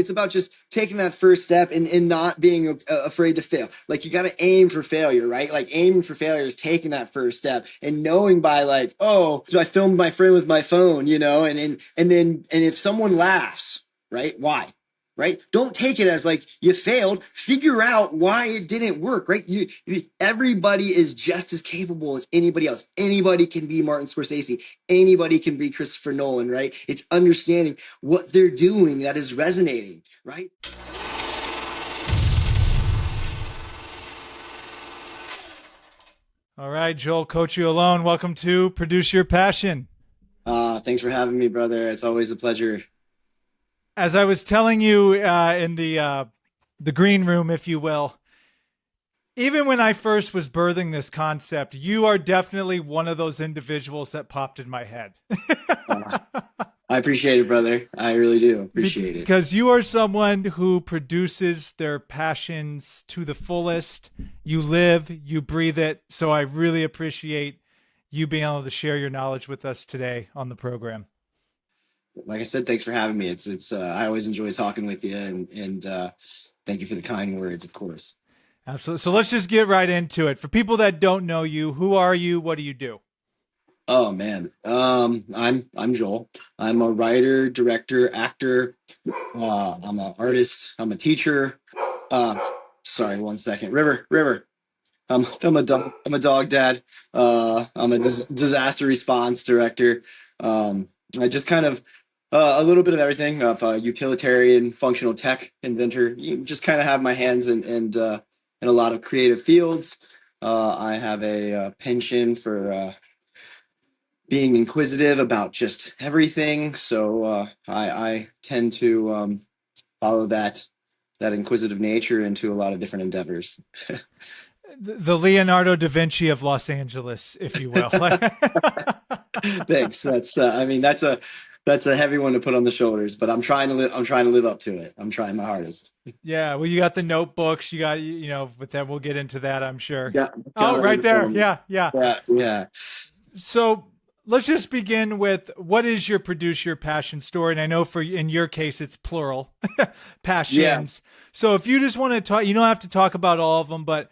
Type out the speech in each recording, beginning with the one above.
about just taking that first step and not being afraid to fail. Like you got to aim for failure, right? Like aiming for failure is taking that first step and knowing by like, oh, so I filmed my friend with my phone, and if someone laughs, right? Why? Right? Don't take it as like you failed. Figure out why it didn't work, right? Everybody is just as capable as anybody else. Anybody can be Martin Scorsese. Anybody can be Christopher Nolan, right? It's understanding what they're doing that is resonating, right? All right, Joel Cocciolone, welcome to Produce Your Passion. Thanks for having me, brother. It's always a pleasure. As I was telling you in the green room, if you will, even when I first was birthing this concept, you are definitely one of those individuals that popped in my head. I appreciate it, brother. I really do appreciate it. Because you are someone who produces their passions to the fullest. You live, you breathe it. So I really appreciate you being able to share your knowledge with us today on the program. Like I said, thanks for having me. It's I always enjoy talking with you, and thank you for the kind words, of course. Absolutely. So let's just get right into it. For people that don't know you, who are you? What do you do? Oh man, I'm Joel. I'm a writer, director, actor. I'm an artist. I'm a teacher. Uh, Sorry, one second. River. I'm a dog dad. I'm a disaster response director. I just kind of a little bit of everything. Of utilitarian, functional tech inventor. You just kind of have my hands in a lot of creative fields. I have a penchant for being inquisitive about just everything. So I tend to follow that inquisitive nature into a lot of different endeavors. The Leonardo da Vinci of Los Angeles, if you will. Thanks. That's a heavy one to put on the shoulders, but I'm trying to live up to it. I'm trying my hardest. Yeah, well, you got the notebooks. You got, but then we'll get into that, I'm sure. Got Oh, it right right there. before me. Yeah. Yeah. So let's just begin with what is your produce your passion story? And I know in your case, it's plural passions. Yeah. So if you just want to talk, you don't have to talk about all of them, but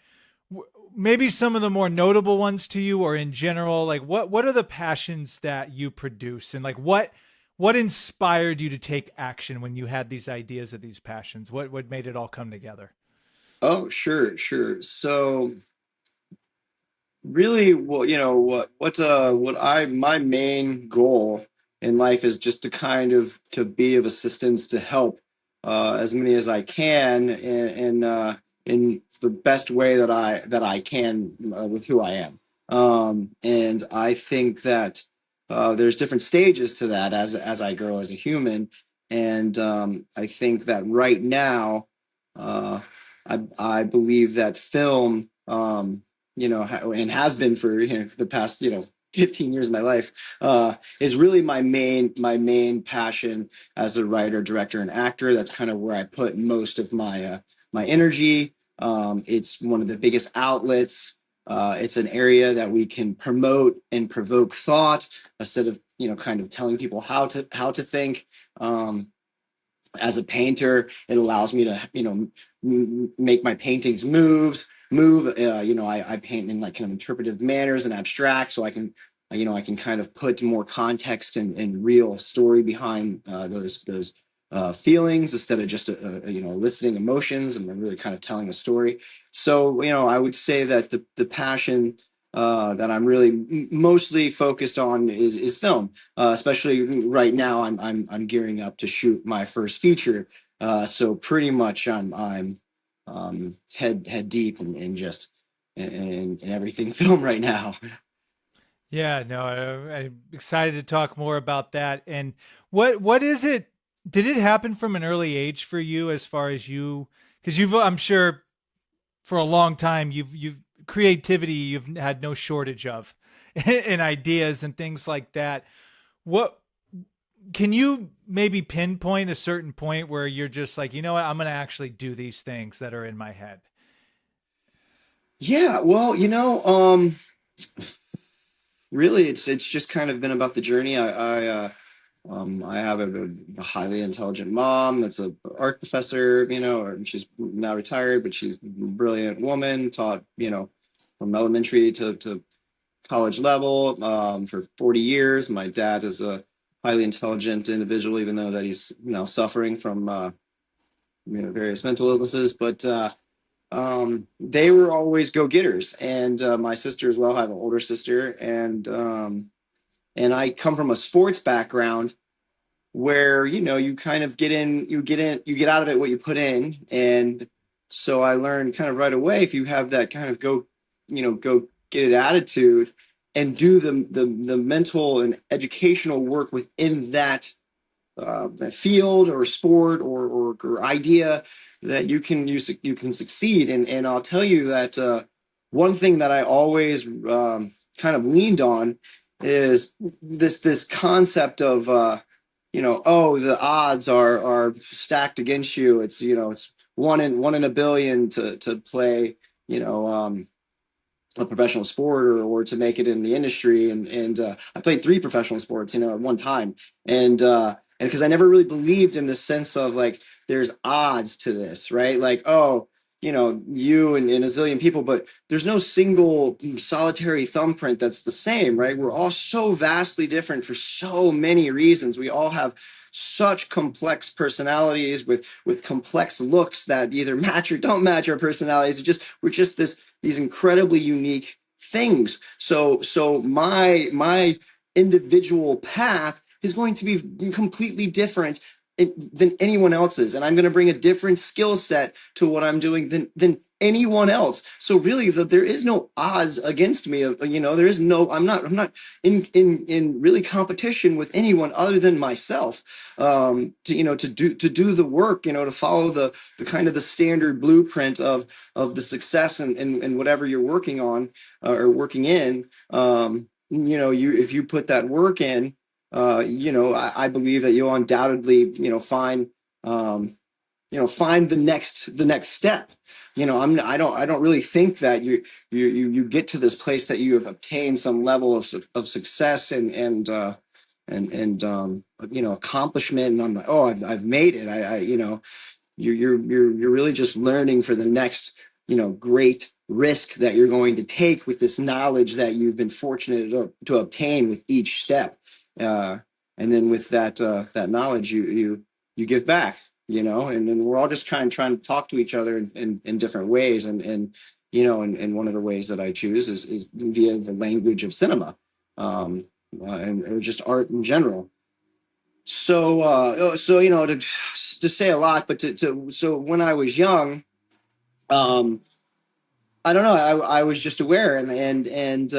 maybe some of the more notable ones to you, or in general, like what are the passions that you produce, and like what inspired you to take action when you had these ideas of these passions? What made it all come together? Oh, sure. So really, well, what I my main goal in life is just to kind of to be of assistance to help as many as I can in the best way that I can with who I am. And I think that there's different stages to that as I grow as a human, and I think that right now, uh, I believe that film. And has been for the past 15 years of my life, is really my main passion as a writer, director, and actor. That's kind of where I put most of my energy. It's one of the biggest outlets. It's an area that we can promote and provoke thought instead of kind of telling people how to think. As a painter, it allows me to make my paintings move. I paint in like kind of interpretive manners and abstract, so I can kind of put more context and real story behind those feelings instead of just eliciting emotions, and really kind of telling a story. So I would say that the passion that I'm really mostly focused on is film. Especially right now, I'm gearing up to shoot my first feature. So pretty much I'm head deep in just in everything film right now. Yeah, no, I'm excited to talk more about that. And what is it? Did it happen from an early age for you, as far as you? Because I'm sure, for a long time, you've creativity you've had no shortage of, and ideas and things like that. What can you maybe pinpoint a certain point where you're just like, you know what, I'm going to actually do these things that are in my head? Yeah, well, really, it's just kind of been about the journey. I I have a highly intelligent mom that's a art professor, or she's now retired, but she's a brilliant woman, taught, from elementary to college level, for 40 years. My dad is a highly intelligent individual, even though that he's now suffering from, various mental illnesses. But they were always go-getters. And my sister as well, I have an older sister, and I come from a sports background where you kind of you get out of it what you put in. And so I learned kind of right away, if you have that kind of go get it attitude and do the mental and educational work within that field or sport or idea, that you can succeed. And I'll tell you that one thing that I always kind of leaned on is this concept of oh, the odds are stacked against you. It's one in a billion to play, you know um, a professional sport, or to make it in the industry. And I played three professional sports, at one time. And because I never really believed in the sense of like, there's odds to this, right? Like, oh, you and a zillion people, but there's no single solitary thumbprint that's the same, right? We're all so vastly different for so many reasons. We all have such complex personalities with complex looks that either match or don't match our personalities. We're just these incredibly unique things. So my individual path is going to be completely different than anyone else's, and I'm going to bring a different skill set to what I'm doing than anyone else. So really, there is no odds against me. There is no. I'm not in really competition with anyone other than myself. To do the work. To follow the kind of the standard blueprint of the success and whatever you're working on, or working in. You if you put that work in, I believe that you'll undoubtedly, find the next step. I don't really think that you get to this place that you have obtained some level of success and accomplishment, and I'm like, oh, I've made it. You're really just learning for the next great risk that you're going to take with this knowledge that you've been fortunate to obtain with each step. uh, and then with that knowledge, you give back. And then we're all just trying to talk to each other in different ways. And one of the ways that I choose is via the language of cinema, and or just art in general. So to say a lot, but so when I was young, um, I don't know. I was just aware, and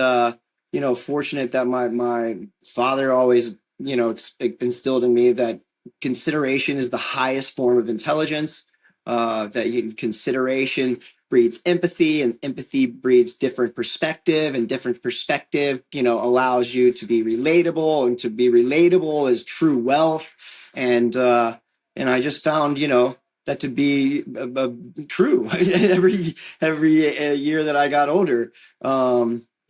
fortunate that my father always instilled in me that consideration is the highest form of intelligence. Consideration breeds empathy, and empathy breeds different perspective, and different perspective allows you to be relatable, and to be relatable is true wealth. And I just found that to be true every year that I got older.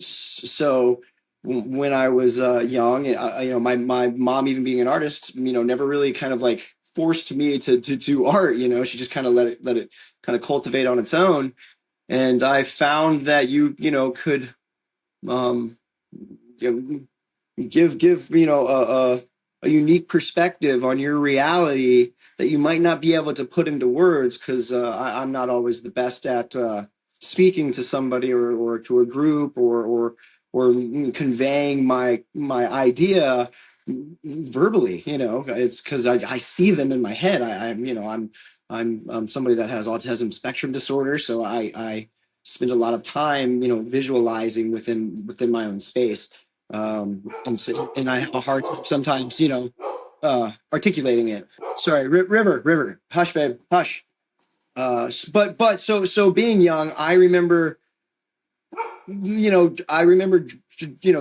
So when I was young, my mom, even being an artist, never really kind of like forced me to do art. She just kind of let it kind of cultivate on its own. And I found that could um, give a unique perspective on your reality that you might not be able to put into words, because I'm not always the best at speaking to somebody, or to a group, or conveying my idea verbally. It's because I see them in my head. I'm somebody that has autism spectrum disorder, so I spend a lot of time visualizing within my own space. And I have a hard time sometimes articulating it. Sorry, river, hush, babe, hush. But being young, I remember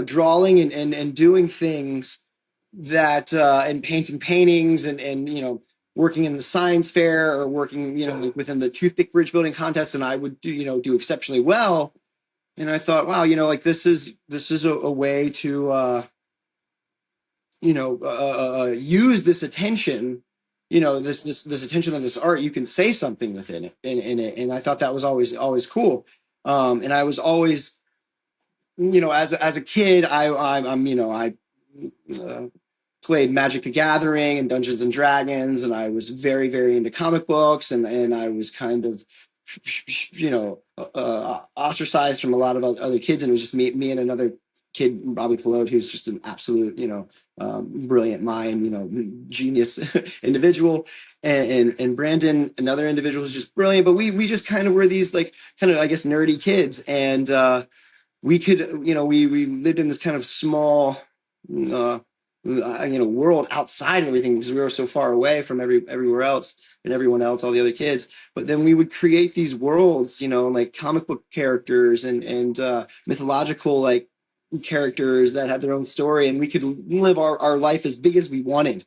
drawing and doing things that and painting paintings, and working in the science fair, or working like within the toothpick bridge building contest, and I would do exceptionally well. And I thought, wow, like this is a way use this attention, this attention of this art, you can say something within it, in it. And I thought that was always cool. And I was always, as a kid, I uh, played Magic the Gathering and Dungeons and Dragons, and I was very, very into comic books, and I was kind of, ostracized from a lot of other kids, and it was just me and another kid, Robbie Pelot, who's just an absolute, brilliant mind, genius individual, and Brandon, another individual who's just brilliant. But we just kind of were these like kind of, I guess, nerdy kids, and we could, we lived in this kind of small, world outside of everything because we were so far away from everywhere else and everyone else, all the other kids. But then we would create these worlds, like comic book characters and mythological like characters that had their own story, and we could live our life as big as we wanted.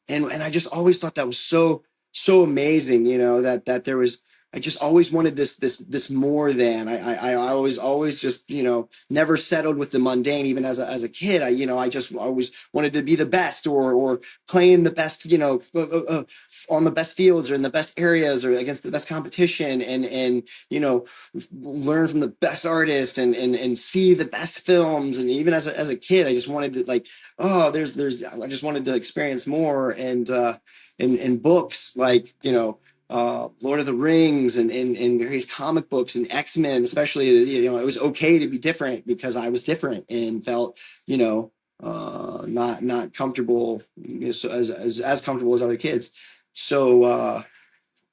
And I just always thought that was so amazing, that there was. I just always wanted this more than I always just never settled with the mundane. Even as a kid, I just always wanted to be the best, or playing the best, on the best fields or in the best areas or against the best competition, and learn from the best artists, and see the best films. And even as a kid, I just wanted to, like, oh, I just wanted to experience more. And in books, like, Lord of the Rings, and various comic books and X-Men, especially, it was okay to be different because I was different and felt, not comfortable, so as comfortable as other kids. So,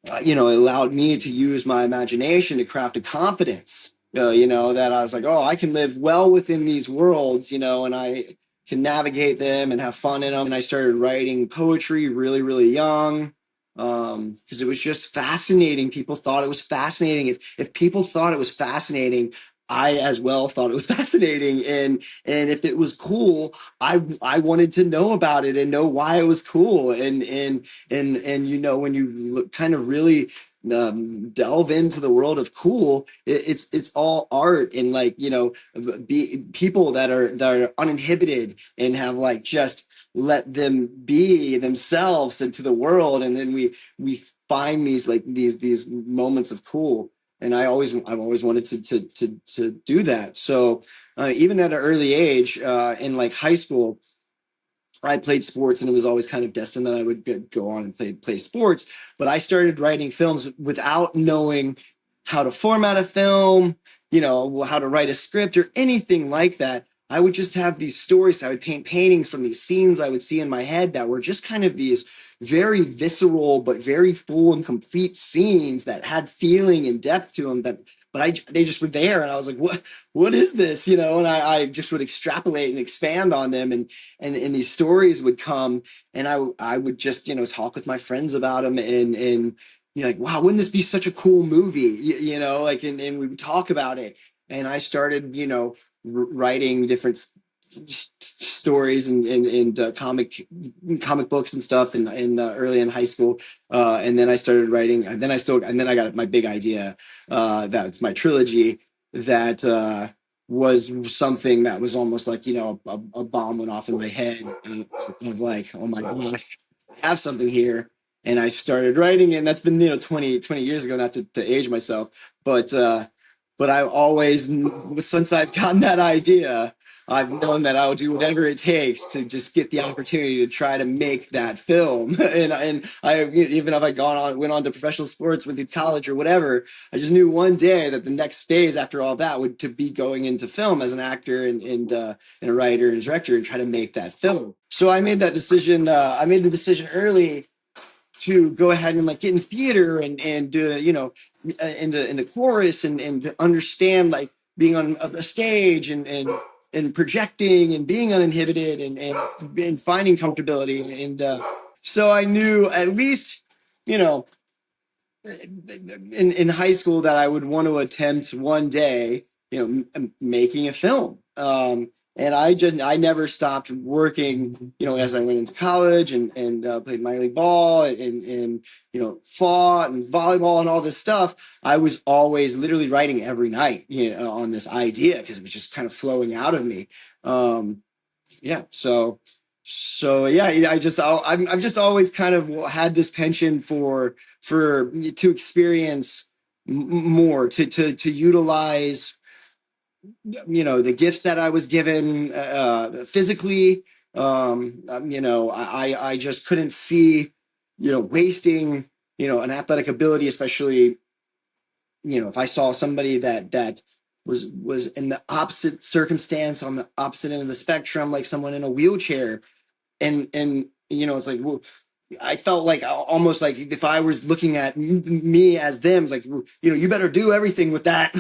it allowed me to use my imagination to craft a confidence, that I was like, oh, I can live well within these worlds, and I can navigate them and have fun in them. And I started writing poetry really, really young, because it was just fascinating. People thought it was fascinating. If people thought it was fascinating, I as well thought it was fascinating. And if it was cool, I wanted to know about it and know why it was cool. And when you kind of really delve into the world of cool, it's all art, and like, be people that are uninhibited and have like just let them be themselves into the world. And then we find these, like, these moments of cool. And I've always wanted to do that. So even at an early age, in like high school, I played sports, and it was always kind of destined that I would go on and play sports. But I started writing films without knowing how to format a film, how to write a script or anything like that. I would just have these stories. I would paint paintings from these scenes I would see in my head that were just kind of these very visceral but very full and complete scenes that had feeling and depth to them. They just were there, and I was like, what is this? And I just would extrapolate and expand on them, and these stories would come, and I would just talk with my friends about them, and like, wow, wouldn't this be such a cool movie? Like, and we would talk about it, and I started writing different stories and comic books and stuff in early in high school, and then I started writing, and then I got my big idea, that's my trilogy, that was something that was almost like, a bomb went off in my head, of like, oh my gosh, I have something here. And I started writing it, and that's been 20 years ago, not to age myself, but I always, since I've gotten that idea, I've known that I will do whatever it takes to just get the opportunity to try to make that film. And I, even if I went on to professional sports with college or whatever, I just knew one day that the next phase after all that would to be going into film as an actor, and a writer and a director, and try to make that film. So I made that decision. I made the decision early to go ahead and like get in theater, and do, into chorus, and understand, like, being on a stage, and projecting and being uninhibited, and finding comfortability. And so I knew, at least, you know in high school, that I would want to attempt one day, making a film. And I never stopped working, as I went into college, and played minor league ball, and fought and volleyball and all this stuff. I was always literally writing every night, on this idea, because it was just kind of flowing out of me. Yeah. So So yeah, I've just always kind of had this penchant for to experience more, to utilize, the gifts that I was given physically. I just couldn't see, wasting, an athletic ability, especially, if I saw somebody that was in the opposite circumstance, on the opposite end of the spectrum, like someone in a wheelchair, and it's like, well, I felt like almost like if I was looking at me as them, it's like, you better do everything with that,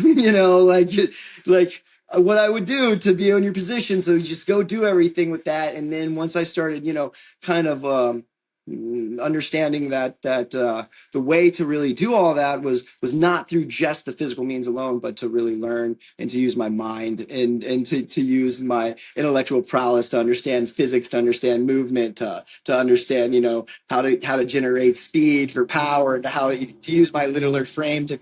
like what I would do to be in your position. So you just go do everything with that. And then once I started, kind of understanding that the way to really do all that was not through just the physical means alone, but to really learn and to use my mind, and to use my intellectual prowess to understand physics, to understand movement, to understand, how to generate speed for power, and how to use my littler frame to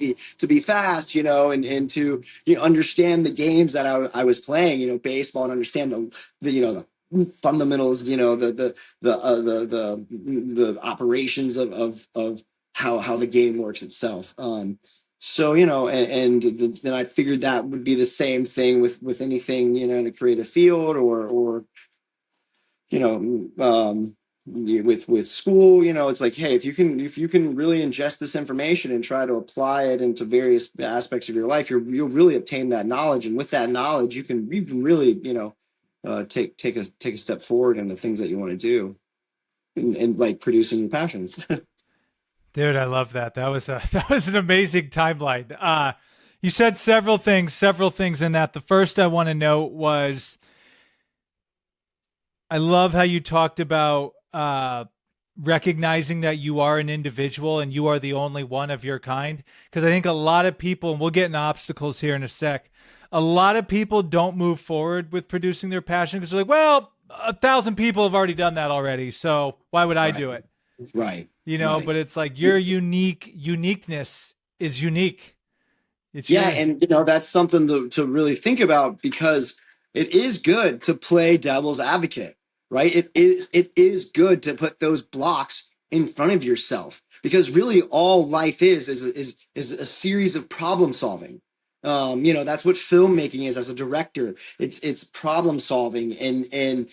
be fast, and to understand the games that I was playing, baseball, and understand the fundamentals, the operations of how the game works itself. So, then I figured that would be the same thing with anything, in a creative field, or you know with school. It's like, hey, if you can really ingest this information and try to apply it into various aspects of your life, you'll really obtain that knowledge, and with that knowledge you can really, take a step forward in the things that you want to do, and like producing your passions. Dude, I love that. That was a that was an amazing timeline. You said several things in that. The first I want to note was I love how you talked about recognizing that you are an individual and you are the only one of your kind. Because I think a lot of people, and we'll get into obstacles here in a sec, a lot of people don't move forward with producing their passion because they're like, well, 1,000 people have already done that already. So why would I Right, do it? right, But right. it's like your uniqueness is unique. It's Yeah, yours. and that's something to really think about, because it is good to play devil's advocate, right? It is good to put those blocks in front of yourself, because really all life is a series of problem solving. That's what filmmaking is as a director. It's problem solving, and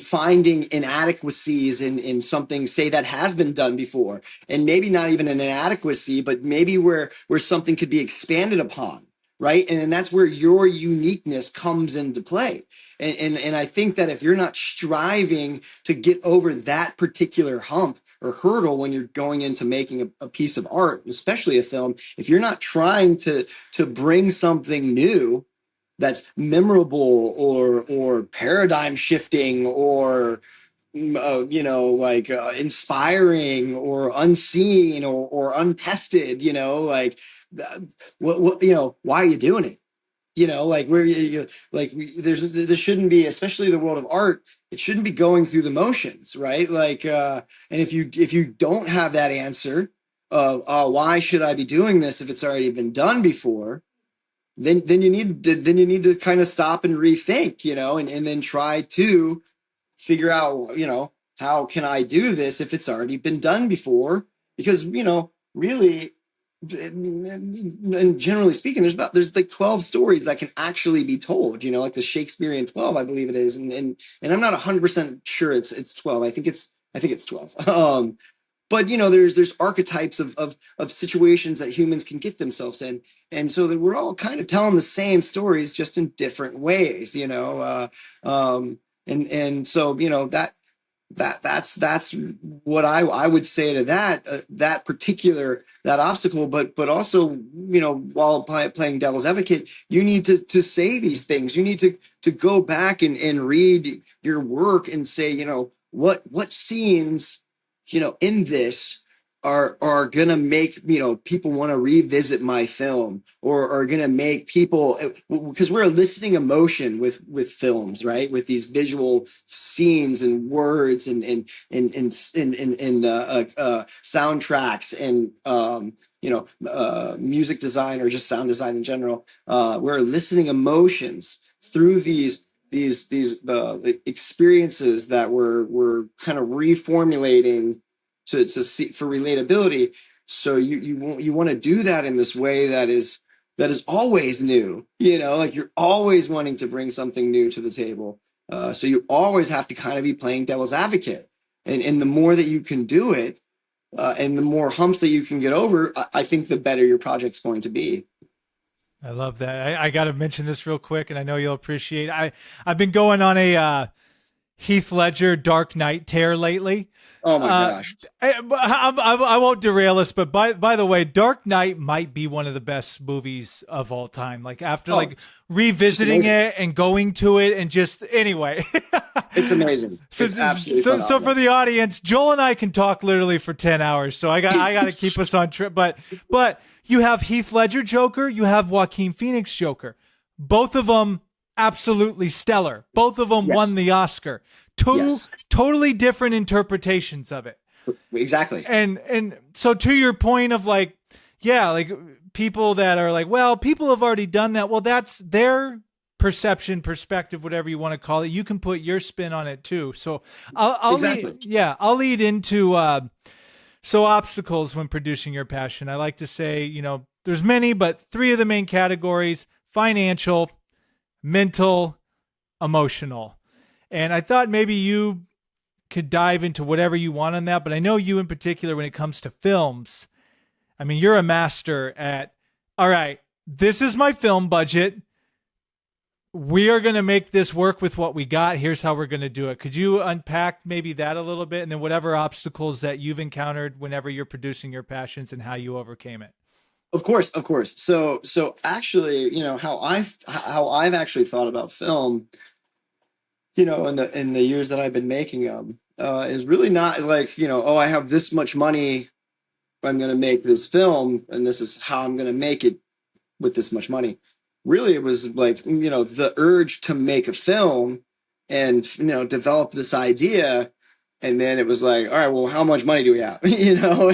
finding inadequacies in something, say, that has been done before, and maybe not even an inadequacy, but maybe where something could be expanded upon, right? And that's where your uniqueness comes into play. And I think that if you're not striving to get over that particular hump or hurdle when you're going into making a piece of art, especially a film, if you're not trying to bring something new that's memorable, or paradigm shifting, or inspiring, or unseen, or untested, why are you doing it? Like, where like, there shouldn't be, especially the world of art, it shouldn't be going through the motions, right? Like, and if you don't have that answer of, why should I be doing this if it's already been done before, then you need to kind of stop and rethink, and then try to figure out, how can I do this if it's already been done before? Because, really, and generally speaking, there's like 12 stories that can actually be told, like the Shakespearean 12, I believe it is. And I'm not 100% sure it's 12. I think it's 12. But there's archetypes of situations that humans can get themselves in, and so that we're all kind of telling the same stories, just in different ways. And so, that's what I would say to that particular, that obstacle. But also, while playing devil's advocate, you need to say these things. You need to go back and read your work and say, what scenes, in this are gonna make, people want to revisit my film, or are gonna make people, because we're eliciting emotion with films, right? With these visual scenes and words, and soundtracks, and music design, or just sound design in general. We're eliciting emotions through these experiences that we're kind of reformulating to see for relatability. So you want to do that in this way that is always new. You know, like you're always wanting to bring something new to the table. So you always have to kind of be playing devil's advocate, and the more that you can do it, and the more humps that you can get over, I think the better your project's going to be. I love that. I got to mention this real quick, and I know you'll appreciate. I've been going on a Heath Ledger Dark Knight tear lately. Oh my Uh, gosh. I won't derail us, but by the way, Dark Knight might be one of the best movies of all time. Like after Oh, like it's just revisiting amazing. it and going to it and just anyway. It's amazing. so It's absolutely so for phenomenal. the audience, Joel and I can talk literally for 10 hours. So I got to keep us on trip. But you have Heath Ledger Joker, you have Joaquin Phoenix Joker. Both of them absolutely stellar. Both of them won Yes. the Oscar. Two Yes. totally different interpretations of it. Exactly. And so to your point of like, yeah, like people that are like, well, people have already done that. Well, that's their perception, perspective, whatever you want to call it. You can put your spin on it too. So I'll Exactly. lead, yeah, I'll lead into so obstacles when producing your passion. I like to say, you know, there's many, but three of the main categories: financial, mental, emotional. And I thought maybe you could dive into whatever you want on that, but I know you in particular when it comes to films. I mean, you're a master at, all right, this is my film budget. We are going to make this work with what we got. Here's how we're going to do it. Could you unpack maybe that a little bit, and then whatever obstacles that you've encountered whenever you're producing your passions and how you overcame it? Of course, of course. So actually, you know, how I've actually thought about film, you know, in the years that I've been making them, is really not like, you know, oh, I have this much money, I'm going to make this film, and this is how I'm going to make it with this much money. Really, it was like, you know, the urge to make a film and, you know, develop this idea. And then it was like, all right, well, how much money do we have? You know,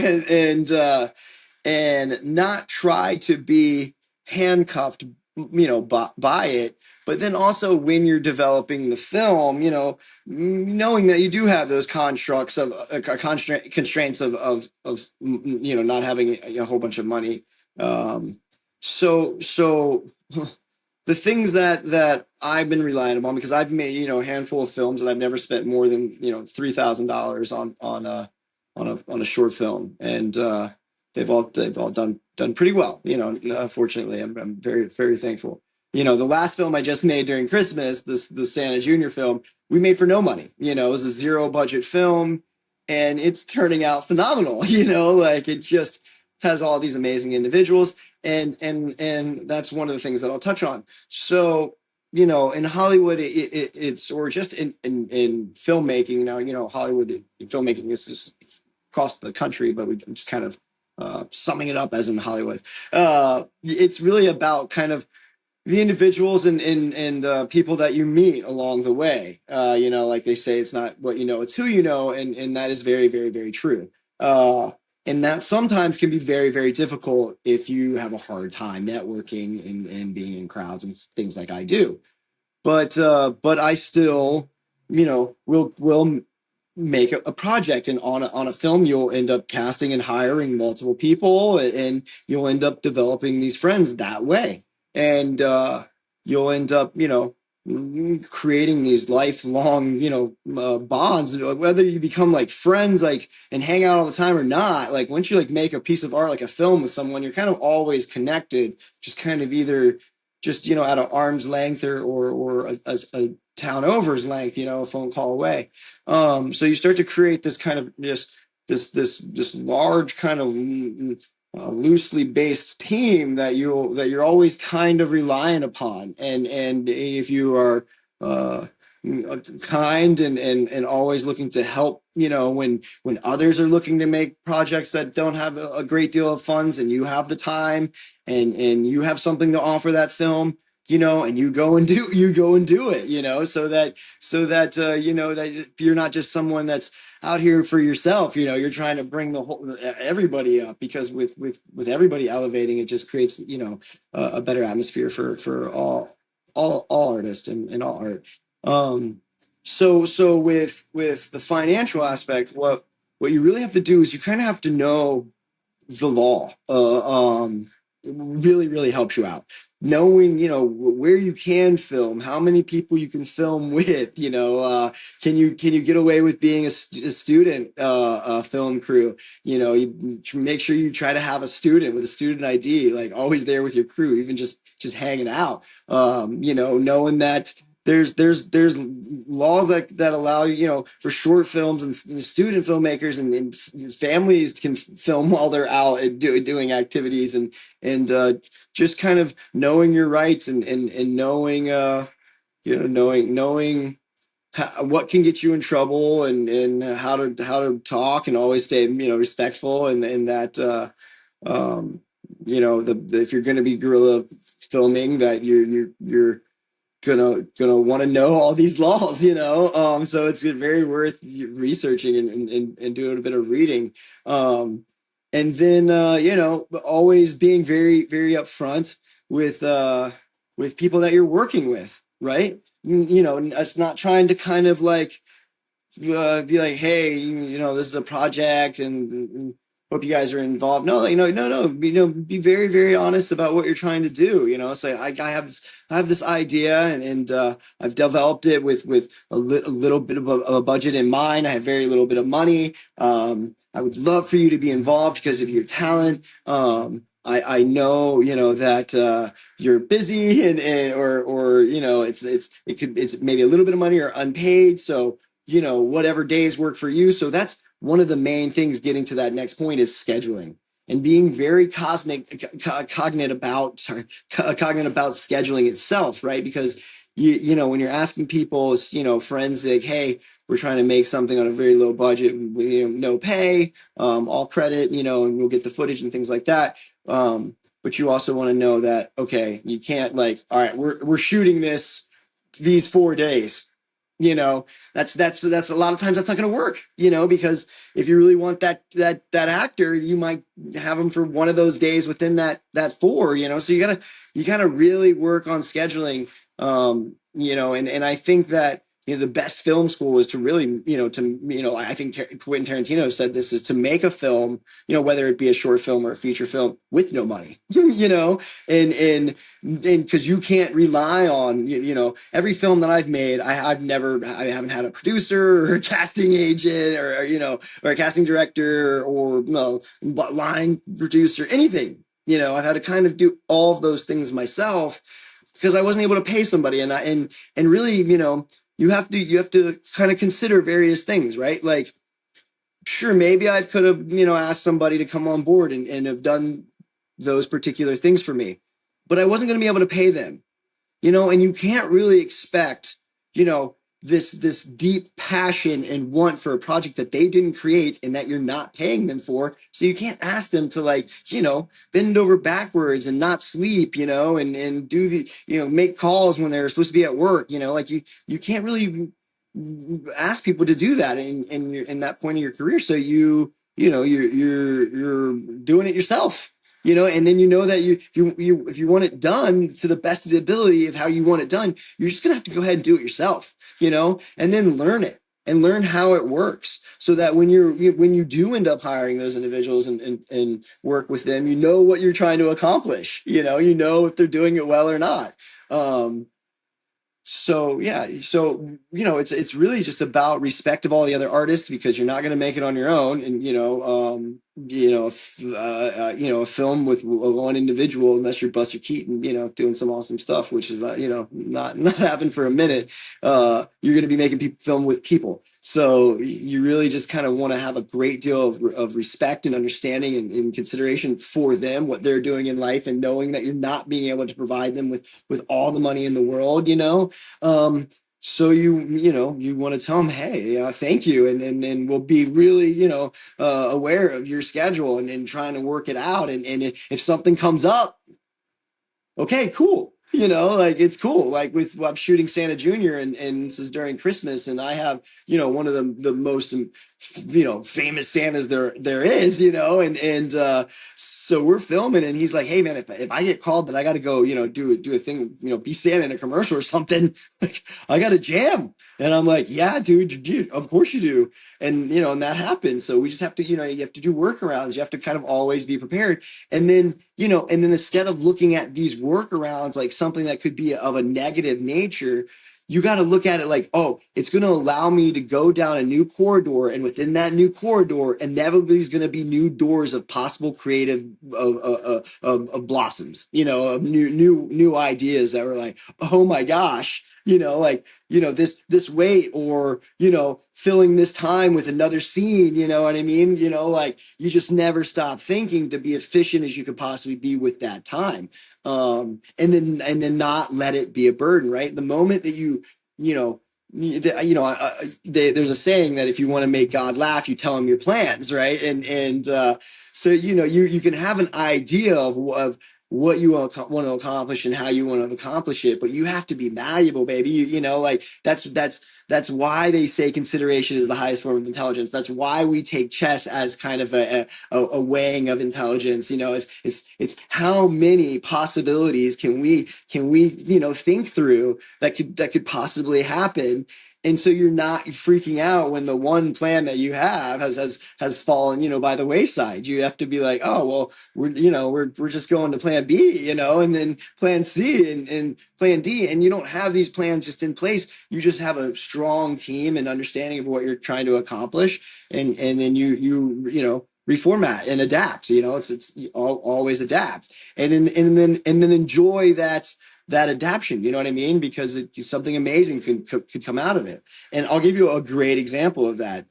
and not try to be handcuffed, you know, by it. But then also when you're developing the film, you know, knowing that you do have those constructs of constraints of you know, not having a whole bunch of money. Um, so the things that I've been relying upon, because I've made, you know, a handful of films and I've never spent more than, you know, $3,000 on a short film, and they've all done pretty well. You know, fortunately, I'm very very thankful. You know, the last film I just made during Christmas, this the Santa Junior film, we made for no money. You know, it was a zero budget film, and it's turning out phenomenal. You know, like it just has all these amazing individuals, and that's one of the things that I'll touch on. So, you know, in Hollywood, it's or just in filmmaking now. You know, Hollywood filmmaking is just across the country, but we just kind of summing it up as in Hollywood. It's really about kind of the individuals and people that you meet along the way. You know, like they say, it's not what you know, it's who you know, and that is very, very, very true. And that sometimes can be very, very difficult if you have a hard time networking and being in crowds and things like I do. But I still, you know, will make a project, and on a film you'll end up casting and hiring multiple people, and you'll end up developing these friends that way, and you'll end up, you know, creating these lifelong, you know, bonds, whether you become like friends, like, and hang out all the time or not. Like once you like make a piece of art, like a film with someone, you're kind of always connected, just kind of either just, you know, at an arm's length, or a town over's length, you know, a phone call away. So you start to create this kind of just this large kind of loosely based team that you're always kind of relying upon, and if you are uh, kind and always looking to help, you know, when others are looking to make projects that don't have a great deal of funds, and you have the time and you have something to offer that film, you know, and you go and do it, you know, so that you know, that you're not just someone that's out here for yourself. You know, you're trying to bring the whole everybody up, because with everybody elevating, it just creates, you know, a better atmosphere for all artists and all art. Um, so with the financial aspect, what you really have to do is you kind of have to know the law. Really helps you out. Knowing, where you can film, how many people you can film with, can you get away with being a student film crew? You make sure you try to have a student with a student ID, like always there with your crew, even just hanging out. Knowing that there's laws that allow for short films and student filmmakers and families can film while they're out and doing activities and just kind of knowing your rights and knowing knowing what can get you in trouble and how to talk and always stay respectful and that um if you're going to be guerrilla filming that you're gonna want to know all these laws, so it's very worth researching and doing a bit of reading, and then always being very very upfront with people that you're working with, right? It's not trying to kind of like be like, hey, this is a project and hope you guys are involved. No, no, be very, very honest about what you're trying to do. Say, I have this idea and I've developed it with a little bit of a budget in mind. I have very little bit of money. I would love for you to be involved because of your talent. I know, that you're busy and or it's maybe a little bit of money or unpaid. So whatever days work for you. So that's one of the main things getting to that next point is scheduling and being very cognate about scheduling itself, right? Because when you're asking people, friends like, hey, we're trying to make something on a very low budget, no pay, all credit, and we'll get the footage and things like that. But you also want to know that, okay, you can't like, all right, we're shooting these 4 days, you know that's a lot of times that's not going to work, because if you really want that actor, you might have them for one of those days within that four, so you gotta really work on scheduling, and I think that the best film school is to really, I think Quentin Tarantino said this, is to make a film, whether it be a short film or a feature film, with no money, and because you can't rely on, every film that I've made, I haven't had a producer or a casting agent or a casting director or no line producer, anything. I've had to kind of do all of those things myself because I wasn't able to pay somebody, and really, you have to kind of consider various things, right? Like, sure, maybe I could have, asked somebody to come on board and have done those particular things for me, but I wasn't going to be able to pay them, and you can't really expect, you know, this deep passion and want for a project that they didn't create and that you're not paying them for. So you can't ask them to, like, bend over backwards and not sleep, and do make calls when they're supposed to be at work, like you can't really ask people to do that in that point of your career. So you're doing it yourself, and then that if you want it done to the best of the ability of how you want it done, you're just gonna have to go ahead and do it yourself, and then learn it and learn how it works, so that when you do end up hiring those individuals and work with them, what you're trying to accomplish, if they're doing it well or not. So yeah, so it's really just about respect of all the other artists, because you're not going to make it on your own, and a film with one individual, unless you're Buster Keaton, doing some awesome stuff, which is not happening for a minute. You're going to be making film with people, so you really just kind of want to have a great deal of respect and understanding and consideration for them, what they're doing in life, and knowing that you're not being able to provide them with all the money in the world, so you want to tell them, hey, thank you, and we'll be really, aware of your schedule and trying to work it out, and if something comes up, okay, cool. Like, it's cool. Like, I'm shooting Santa Jr. and this is during Christmas, and I have, one of the most famous Santas there is, so we're filming, and he's like, hey man, if I get called that I got to go, do a thing, be Santa in a commercial or something, like I got to jam. And I'm like, yeah, dude, of course you do. And that happens. So we just have to, you have to do workarounds. You have to kind of always be prepared. And then instead of looking at these workarounds like something that could be of a negative nature, you got to look at it like, oh, it's going to allow me to go down a new corridor, and within that new corridor, inevitably is going to be new doors of possible creative of blossoms, of new ideas that were like, oh my gosh, like this weight, or filling this time with another scene, you know what I mean, like you just never stop thinking to be efficient as you could possibly be with that time, and then not let it be a burden, right? The moment that you know there's a saying that if you want to make God laugh, you tell him your plans, right? So you can have an idea of what you want to accomplish and how you want to accomplish it, but you have to be malleable, baby. Like that's why they say consideration is the highest form of intelligence. That's why we take chess as kind of a weighing of intelligence. It's how many possibilities can we think through that could possibly happen. And so you're not freaking out when the one plan that you have has fallen, by the wayside. You have to be like, oh well, we're just going to plan B, and then plan C and plan D. And you don't have these plans just in place. You just have a strong team and understanding of what you're trying to accomplish. And then you reformat and adapt. It's always adapt. And then enjoy that adaptation, you know what I mean? Because something amazing could come out of it. And I'll give you a great example of that.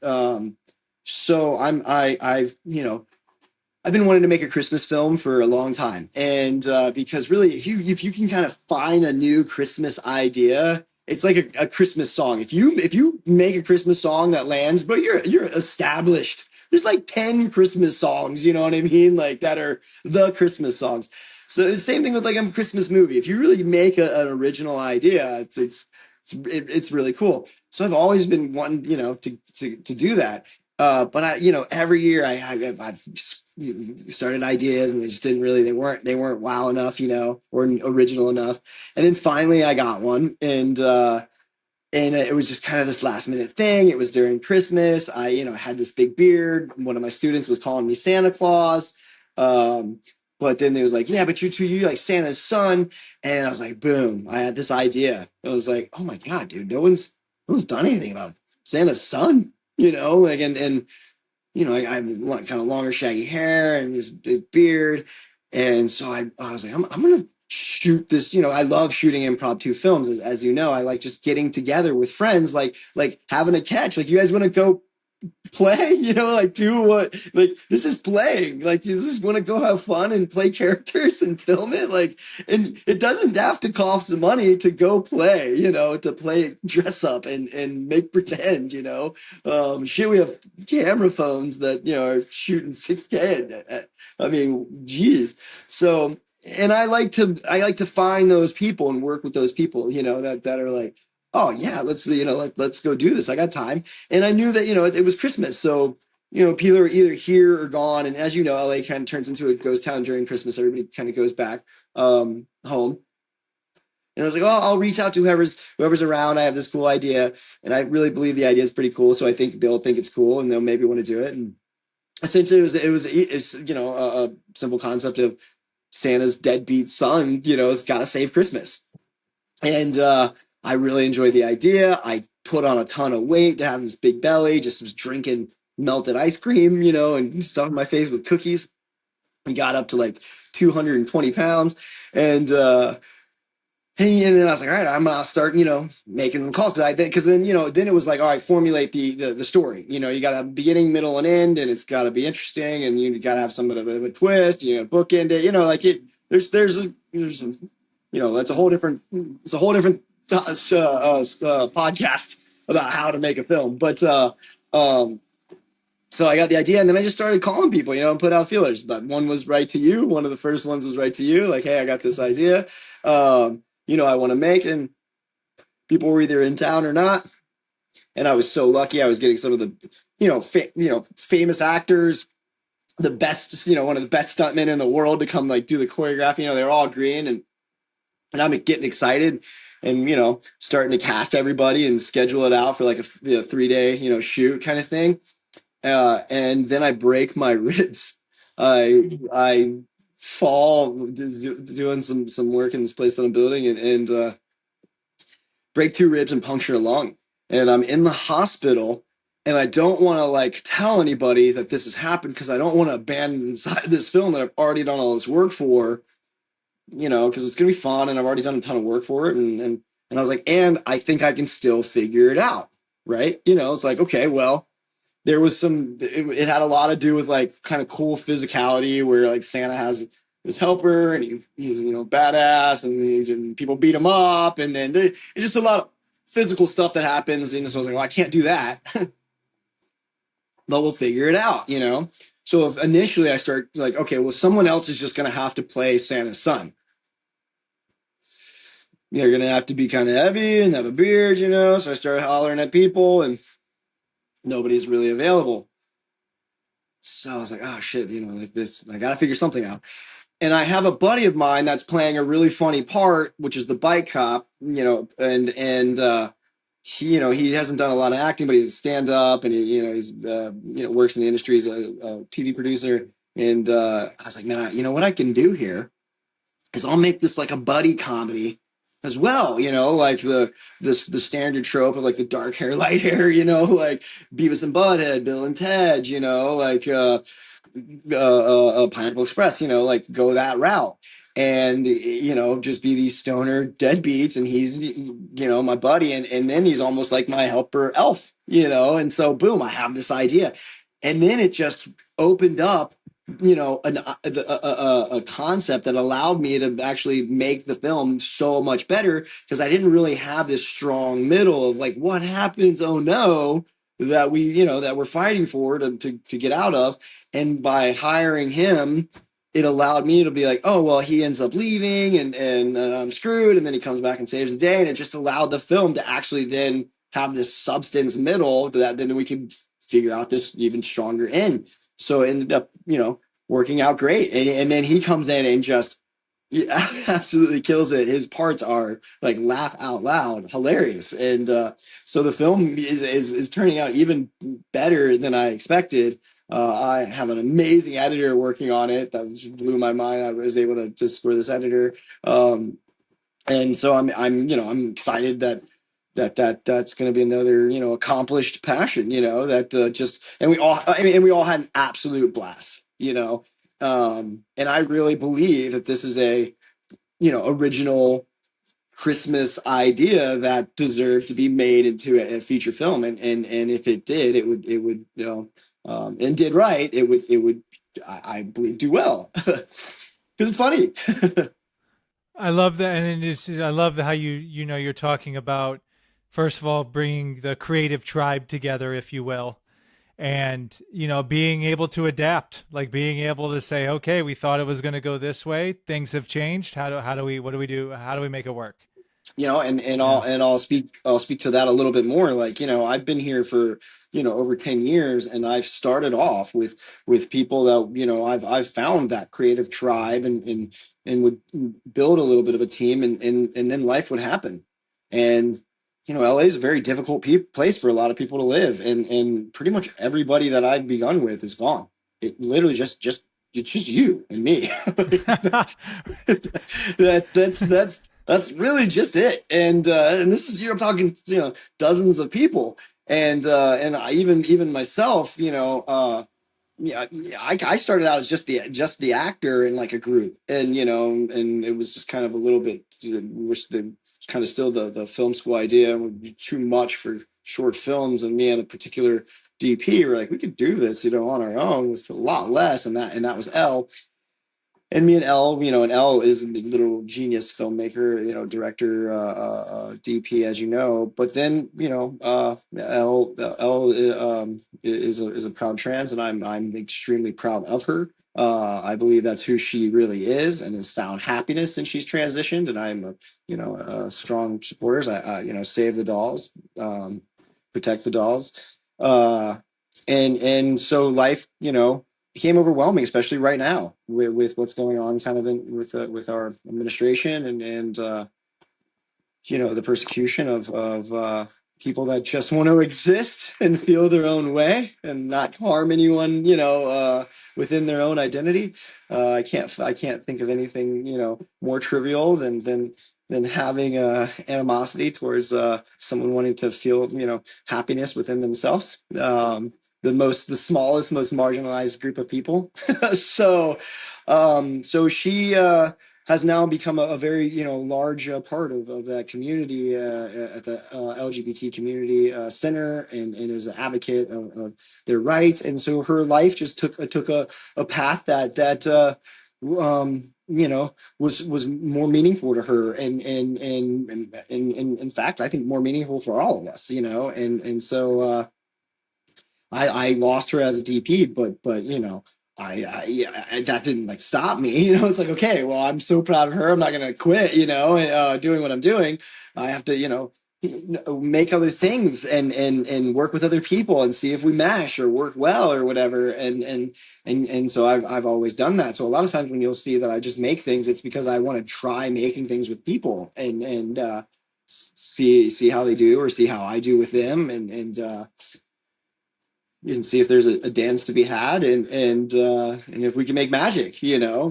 So I've been wanting to make a Christmas film for a long time, and because really, if you can kind of find a new Christmas idea, it's like a Christmas song. If you make a Christmas song that lands, but you're established. There's like 10 Christmas songs, you know what I mean? Like that are the Christmas songs. So the same thing with like a Christmas movie. If you really make an original idea, it's really cool. So I've always been wanting, to do that. But every year I've started ideas, and they just didn't really, they weren't wow enough, or original enough. And then finally I got one, and it was just kind of this last minute thing. It was during Christmas. I had this big beard. One of my students was calling me Santa Claus. Um, but then they was like, yeah, but you like Santa's son. And I was like, boom, I had this idea. I was like, oh my God, dude, no one's done anything about Santa's son, like, and I have kind of longer, shaggy hair and this big beard. And so I was like, I'm going to shoot this. I love shooting impromptu films. As you know, I like just getting together with friends, like having a catch. Like, you guys want to go play, like do what, like this is playing, like you just want to go have fun and play characters and film it, like, and it doesn't have to cost some money to go play, to play dress up and make pretend, shit, we have camera phones that are shooting 6K. I mean, geez. So, and I like to find those people and work with those people, that are like, oh yeah, let's go do this, I got time. And I knew that, it was Christmas. So, people are either here or gone. And as you know, LA kind of turns into a ghost town during Christmas. Everybody kind of goes back home. And I was like, oh, I'll reach out to whoever's around. I have this cool idea. And I really believe the idea is pretty cool. So I think they'll think it's cool and they'll maybe want to do it. And essentially it's a simple concept of Santa's deadbeat son, has got to save Christmas. And I really enjoyed the idea. I put on a ton of weight to have this big belly, just was drinking melted ice cream, and stuffing my face with cookies. We got up to like 220 pounds. And and then I was like, all right, I'm gonna start, making some calls, because then it was like, all right, formulate the story. You got a beginning, middle, and end, and it's got to be interesting, and you got to have some of a twist. Bookend it. Like it. That's a whole different. It's a whole different podcast about how to make a film. But so I got the idea, and then I just started calling people, and put out feelers. But one was right to you. One of the first ones was right to you. Like, hey, I got this idea. I want to make, and people were either in town or not. And I was so lucky. I was getting some of the, famous actors, the best, one of the best stuntmen in the world to come like do the choreography. They're all green, and I'm getting excited and, starting to cast everybody and schedule it out for like a 3 day, shoot kind of thing. And then I break my ribs. I fall doing some work in this place that I'm building, and break two ribs and puncture a lung. And I'm in the hospital, and I don't want to like tell anybody that this has happened because I don't want to abandon this film that I've already done all this work for, because it's gonna be fun and I've already done a ton of work for it. And I was like, and I think I can still figure it out, right? It's like, okay, well, there was it had a lot to do with like kind of cool physicality where like Santa has his helper and he's badass, and people beat him up, and then it's just a lot of physical stuff that happens. And so I was like, well, I can't do that, but we'll figure it out. So if initially I start like, okay, well, someone else is just going to have to play Santa's son. They're going to have to be kind of heavy and have a beard. So I started hollering at people, and nobody's really available. So I was like, oh shit, like this, I got to figure something out. And I have a buddy of mine that's playing a really funny part, which is the bike cop, and he hasn't done a lot of acting, but he's a stand up, and he's works in the industry as a TV producer. And I was like, man, you know what I can do here is I'll make this like a buddy comedy as well, like the standard trope of like the dark hair, light hair, like Beavis and Butthead, Bill and Ted, like Pineapple Express, like go that route. And just be these stoner deadbeats, and he's my buddy, and then he's almost like my helper elf, and so boom, I have this idea, and then it just opened up a concept that allowed me to actually make the film so much better, because I didn't really have this strong middle of like what happens, oh no, that that we're fighting for to get out of. And by hiring him, it allowed me to be like, oh well, he ends up leaving, and I'm screwed, and then he comes back and saves the day, and it just allowed the film to actually then have this substance middle that then we could figure out this even stronger end. So it ended up, working out great. And then he comes in and just absolutely kills it. His parts are like laugh out loud, hilarious. And so the film is turning out even better than I expected. I have an amazing editor working on it that just blew my mind. I was able to score this editor. And so I'm excited that's going to be another accomplished passion, that just, and we all had an absolute blast, and I really believe that this is a original Christmas idea that deserved to be made into a feature film, and if it did, it would and did right, it would I believe do well because it's funny. I love that, and I love how you're talking about, first of all, bringing the creative tribe together, if you will, and being able to adapt, like being able to say, okay, we thought it was going to go this way, things have changed. How do we, what do we do? How do we make it work? And Yeah. I'll speak to that a little bit more. Like, I've been here for, over 10 years, and I've started off with people that, I've found that creative tribe, and would build a little bit of a team, and then life would happen. And, LA is a very difficult place for a lot of people to live. And pretty much everybody that I've begun with is gone. It literally it's just you and me. That's really just it. And this is, I'm talking, dozens of people. And I, even myself, yeah, I started out as just the actor in like a group, and it was just kind of a little bit, which the kind of still the film school idea would be too much for short films, and me and a particular DP were like, we could do this, on our own with a lot less, and that was L. And me and Elle, and Elle is a little genius filmmaker, director, DP, as you know. But then, Elle is a proud trans, and I'm extremely proud of her. I believe that's who she really is, and has found happiness since she's transitioned. And I'm a strong supporters. I save the dolls. protect the dolls. And so life, became overwhelming, especially right now with what's going on kind of with our administration and the persecution of people that just want to exist and feel their own way and not harm anyone, within their own identity. I can't think of anything, more trivial than having animosity towards someone wanting to feel, happiness within themselves. The smallest, most marginalized group of people. So she has now become a very large part of that community at the LGBT community center, and is an advocate of their rights. And so her life just took a path that was more meaningful to her, and in fact I think more meaningful for all of us. And so I lost her as a DP, but that didn't like stop me. It's like, okay, well, I'm so proud of her. I'm not gonna quit. Doing what I'm doing. I have to, make other things and work with other people and see if we mesh or work well or whatever. And so I've always done that. So a lot of times when you'll see that I just make things, it's because I want to try making things with people and see how they do or see how I do with them, and you can see if there's a dance to be had, and if we can make magic, and I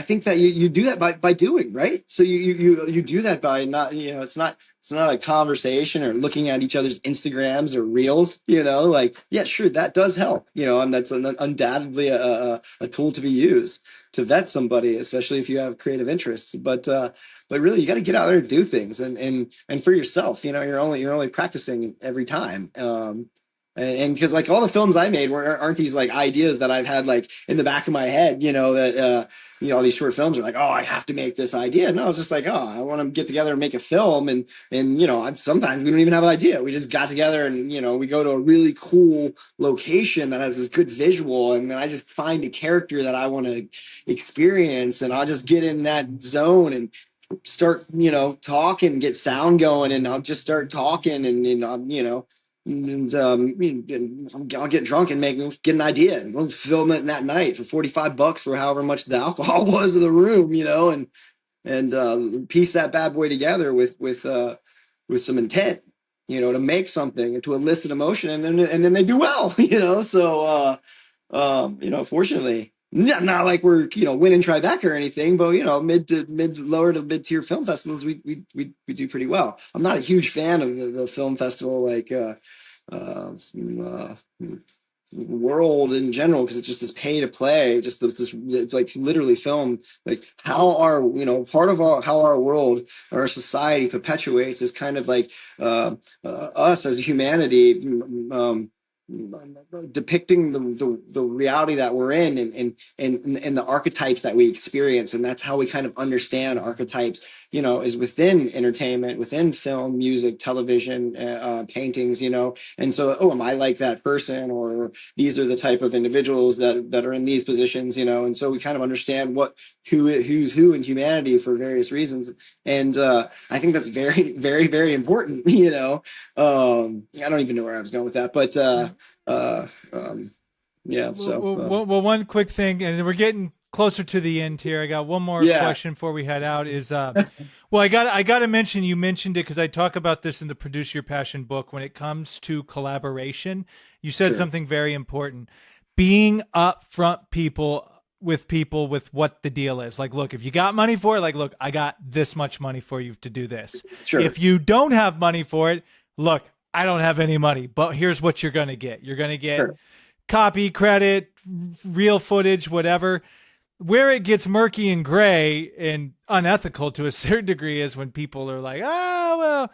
think that you do that by doing, right. So you do that by not, it's not a conversation or looking at each other's Instagrams or reels, like, yeah, sure, that does help, and that's undoubtedly a tool to be used to vet somebody, especially if you have creative interests. But really, you got to get out there and do things, and for yourself, you're only practicing every time. And because like all the films I made aren't these like ideas that I've had like in the back of my head, that all these short films are like, oh, I have to make this idea. No, it's just like, oh, I want to get together and make a film, and sometimes we don't even have an idea. We just got together and we go to a really cool location that has this good visual, and then I just find a character that I want to experience, and I'll just get in that zone and start talking, get sound going, and I'll just start talking, and I'll get drunk and get an idea, and we'll film it that night for $45 for however much the alcohol was of the room, and piece that bad boy together with some intent, to make something and to elicit emotion, and then they do well, fortunately, not like we're winning Tribeca or anything, but lower to mid tier film festivals, we do pretty well. I'm not a huge fan of the film festival like uh, uh, world in general, because it's just this pay to play, just this it's like literally film, like how our part of how our world, our society perpetuates is kind of like us as humanity, depicting the reality that we're in, and the archetypes that we experience, and that's how we kind of understand archetypes, is within entertainment, within film, music, television, paintings, and so, oh, am I like that person, or these are the type of individuals that are in these positions, and so we kind of understand who's who in humanity for various reasons, and I think that's very, very, very important. I don't even know where I was going with that, but uh, um, yeah. So Well, one quick thing, and we're getting closer to the end here. I got one more yeah, question before we head out. Well, I got to mention, you mentioned it because I talk about this in the Produce Your Passion book. When it comes to collaboration, you said sure, something very important: being upfront people with what the deal is. Like, look, if you got money for it, like, look, I got this much money for you to do this. sure, If you don't have money for it, look, I don't have any money, but here's what you're going to get. You're going to get sure, copy, credit, real footage, whatever. Where it gets murky and gray and unethical to a certain degree is when people are like, oh,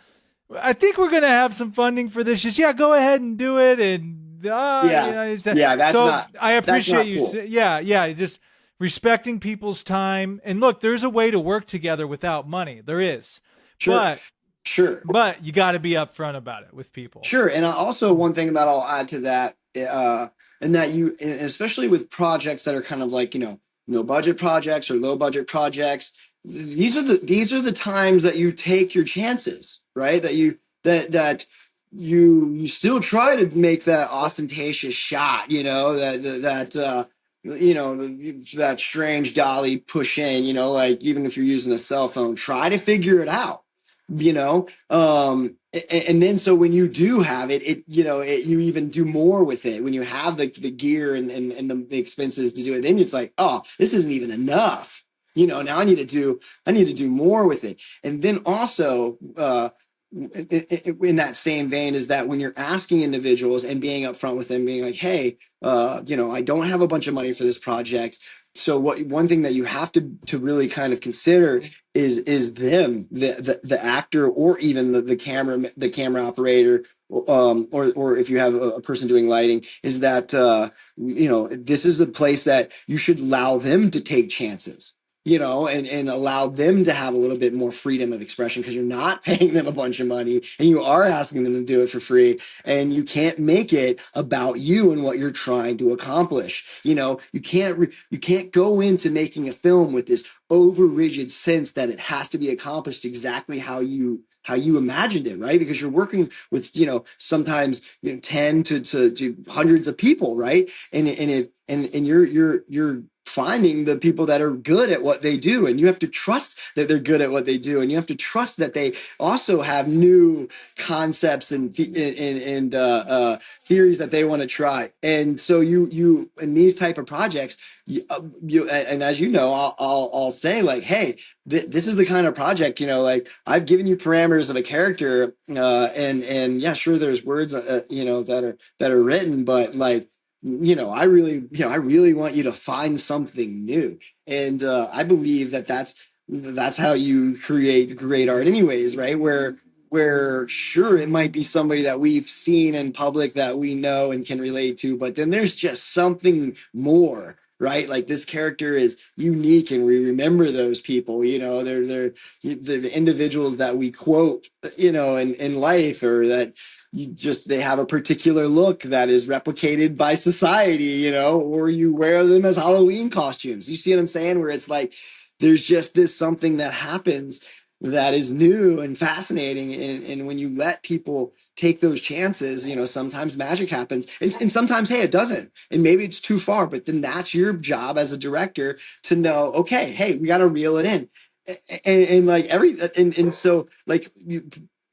well, I think we're going to have some funding for this. Just, yeah, go ahead and do it. And, yeah, yeah. That's so not I that's appreciate not you. cool. Yeah, just respecting people's time. And look, there's a way to work together without money. There is. Sure, But, sure. but you got to be upfront about it with people. Sure, and also one thing that I'll add to that, and that and especially with projects that are kind of like no budget projects or low budget projects, these are the times that you take your chances, right? That you still try to make that ostentatious shot, that strange dolly push in, like even if you're using a cell phone, try to figure it out, and then so when you do have you even do more with it when you have the gear and the expenses to do it. Then it's like, oh, this isn't even enough. Now I need to do more with it. And then also, in that same vein, is that when you're asking individuals and being upfront with them, being like, hey, I don't have a bunch of money for this project. So one thing that you have to really kind of consider is them, the actor, or even the camera operator, or if you have a person doing lighting, is that this is the place that you should allow them to take chances, and allow them to have a little bit more freedom of expression, because you're not paying them a bunch of money and you are asking them to do it for free, and you can't make it about you and what you're trying to accomplish. You can't go into making a film with this over rigid sense that it has to be accomplished exactly how you imagined it, right? Because you're working with, sometimes, 10 to hundreds of people, right? And you're finding the people that are good at what they do, and you have to trust that they're good at what they do, and you have to trust that they also have new concepts and theories that they want to try. And so you in these type of projects, and as you know, I'll say like, hey, this is the kind of project, like I've given you parameters of a character, and yeah, sure, there's words, that are written, but like, I really want you to find something new. And I believe that that's how you create great art anyways, right? Where sure, it might be somebody that we've seen in public that we know and can relate to, but then there's just something more, right? Like this character is unique and we remember those people, they're the individuals that we quote, in life, or that they have a particular look that is replicated by society, or you wear them as Halloween costumes. You see what I'm saying? Where it's like there's just this something that happens that is new and fascinating. And when you let people take those chances, sometimes magic happens, and sometimes, hey, it doesn't. And maybe it's too far, but then that's your job as a director to know, okay, hey, we got to reel it in. And like and so like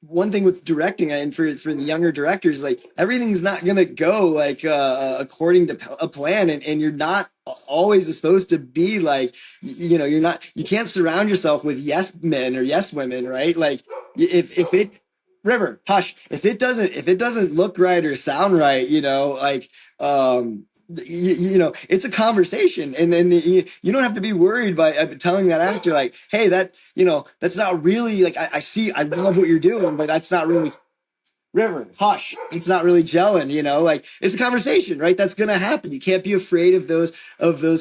one thing with directing, and for the younger directors, like everything's not gonna go like according to a plan, and you're not always supposed to be like, you can't surround yourself with yes men or yes women, right? Like if it River, hush, if it doesn't look right or sound right, like it's a conversation, and then you don't have to be worried by telling that actor like, hey, that's not really like, I love what you're doing, but that's not really, River, hush. It's not really gelling, like it's a conversation, right? That's gonna happen. You can't be afraid of those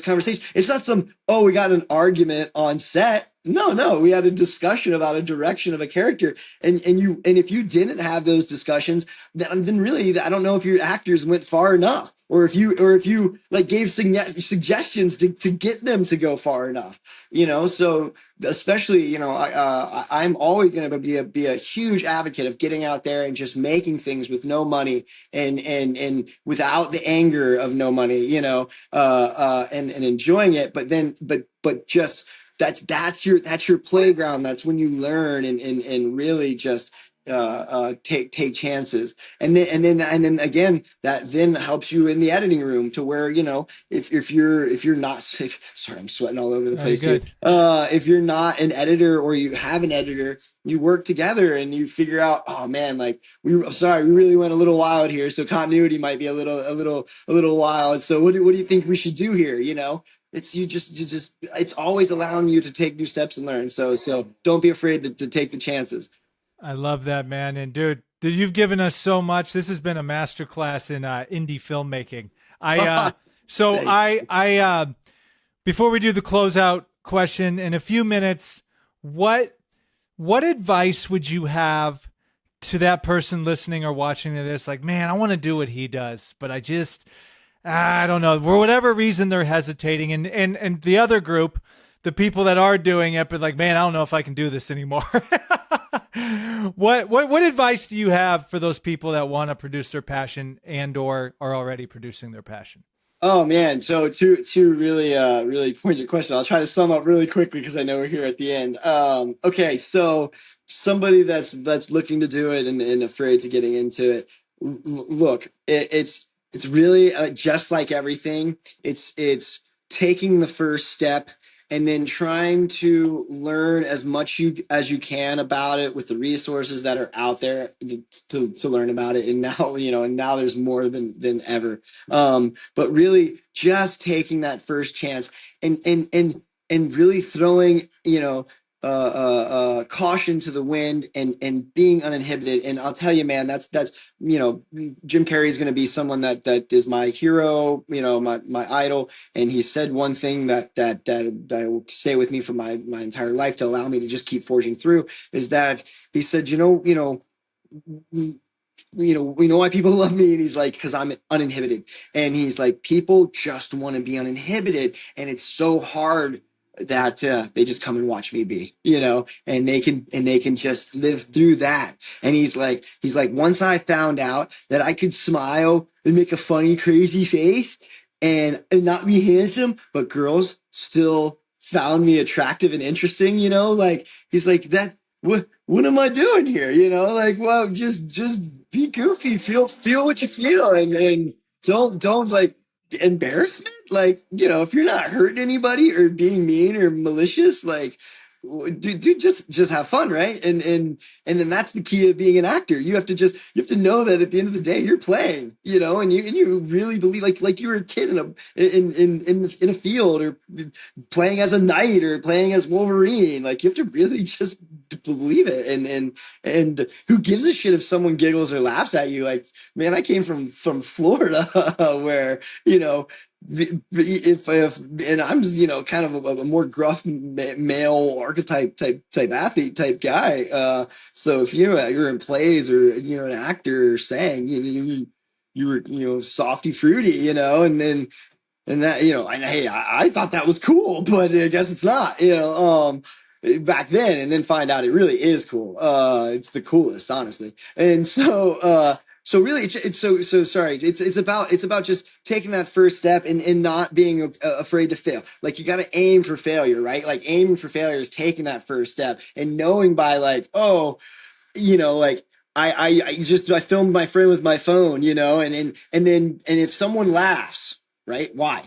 conversations. It's not oh, we got an argument on set. No, we had a discussion about a direction of a character. And if you didn't have those discussions, then really I don't know if your actors went far enough. Or if you like gave suggestions to get them to go far enough, so especially, I'm always going to be a huge advocate of getting out there and just making things with no money, and without the anger of no money, and enjoying it. But just that's your playground. That's when you learn, and really just take chances. And then again, that then helps you in the editing room, to where, if you're not, sorry, I'm sweating all over the Very place here. good. If you're not an editor, or you have an editor, you work together and you figure out, oh man, like I'm sorry, we really went a little wild here, so continuity might be a little wild. So what do you think we should do here? It's you just it's always allowing you to take new steps and learn. So don't be afraid to take the chances. I love that, man. And dude, you've given us so much. This has been a masterclass in indie filmmaking. I so Thanks. I before we do the closeout question in a few minutes, what advice would you have to that person listening or watching to this? Like, man, I want to do what he does, but I don't know, for whatever reason they're hesitating. And the other group, the people that are doing it, but like, man, I don't know if I can do this anymore. What advice do you have for those people that want to produce their passion and or are already producing their passion? Oh man, so two really really pointed questions. I'll try to sum up really quickly because I know we're here at the end. Okay, so somebody that's looking to do it and afraid to getting into it. Look, it's really just like everything. It's taking the first step and then trying to learn as much as you can about it with the resources that are out there to learn about it. And now, and now there's more than ever. But really just taking that first chance and really throwing, caution to the wind and being uninhibited. And I'll tell you, man, that's Jim Carrey is going to be someone that is my hero, my idol. And he said one thing that will stay with me for my entire life to allow me to just keep forging through is that he said, we know why people love me. And he's like, because I'm uninhibited. And he's like, people just want to be uninhibited. And it's so hard that they just come and watch me be, and they can just live through that. And he's like, once I found out that I could smile and make a funny, crazy face and not be handsome, but girls still found me attractive and interesting, like he's like that what am I doing here? Like, well, just be goofy, feel what you feel, and don't like embarrassment. Like, if you're not hurting anybody or being mean or malicious, like, dude, just have fun, right? And then that's the key of being an actor. You have to know that at the end of the day, you're playing, and you really believe like you were a kid in a field or playing as a knight or playing as Wolverine. Like you have to really just believe it. And who gives a shit if someone giggles or laughs at you? Like, man, I came from Florida where, if and I'm kind of a more gruff male archetype type athlete type guy. So if you're in plays or an actor or saying you were softy fruity, and that, and hey, I thought that was cool, but I guess it's not, back then, and then find out it really is cool. It's the coolest, honestly. And so really, it's so sorry. It's about just taking that first step and not being afraid to fail. Like you got to aim for failure, right? Like aiming for failure is taking that first step and knowing by like, oh, like I filmed my friend with my phone, and if someone laughs, right? Why?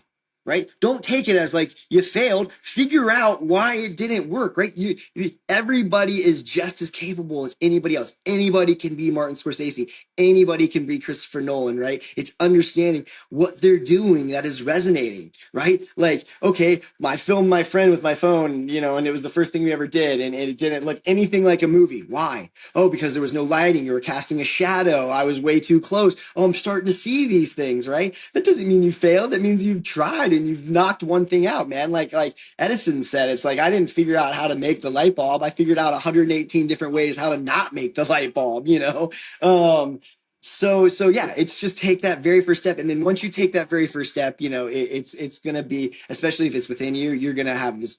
Right? Don't take it as like you failed. Figure out why it didn't work, right? Everybody is just as capable as anybody else. Anybody can be Martin Scorsese. Anybody can be Christopher Nolan, right? It's understanding what they're doing that is resonating, right? Like, okay, I filmed my friend with my phone, and it was the first thing we ever did, and it didn't look anything like a movie. Why? Oh, because there was no lighting. You were casting a shadow. I was way too close. Oh, I'm starting to see these things, right? That doesn't mean you failed. That means you've tried and you've knocked one thing out, man. Like Edison said, it's like I didn't figure out how to make the light bulb. I figured out 118 different ways how to not make the light bulb, so yeah, it's just take that very first step, and then once you take that very first step, it's gonna be, especially if it's within you, you're gonna have this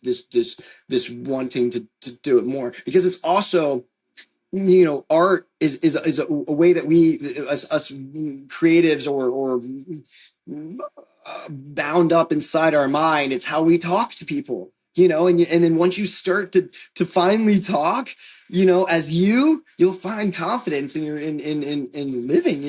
wanting to do it more, because it's also, art is a way that we, us creatives or bound up inside our mind. It's how we talk to people, and then once you start to finally talk, as you'll find confidence in your in living,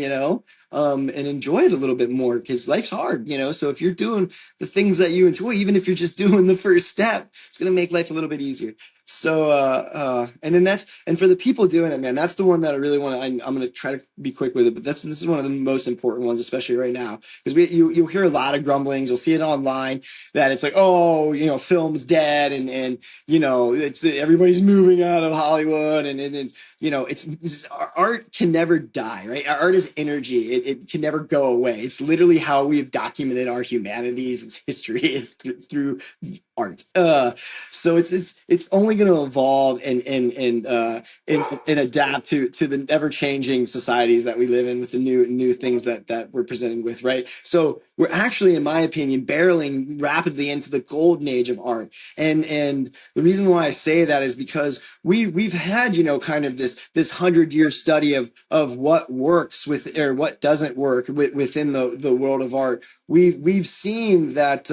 and enjoy it a little bit more, because life's hard, so if you're doing the things that you enjoy, even if you're just doing the first step, it's going to make life a little bit easier. So, and then and for the people doing it, man, that's the one that I really want to, I'm going to try to be quick with it, but this is one of the most important ones, especially right now, because you'll hear a lot of grumblings. You'll see it online that it's like, oh, film's dead, and it's everybody's moving out of Hollywood, and it's art can never die, right? Art is energy. It can never go away. It's literally how we've documented our humanities, its history is through art. So it's only going to evolve and adapt to the ever changing societies that we live in, with the new things that we're presented with, right? So we're actually, in my opinion, barreling rapidly into the golden age of art. And the reason why I say that is because we've had, kind of this 100-year study of what works with or what doesn't work within the world of art. We've seen that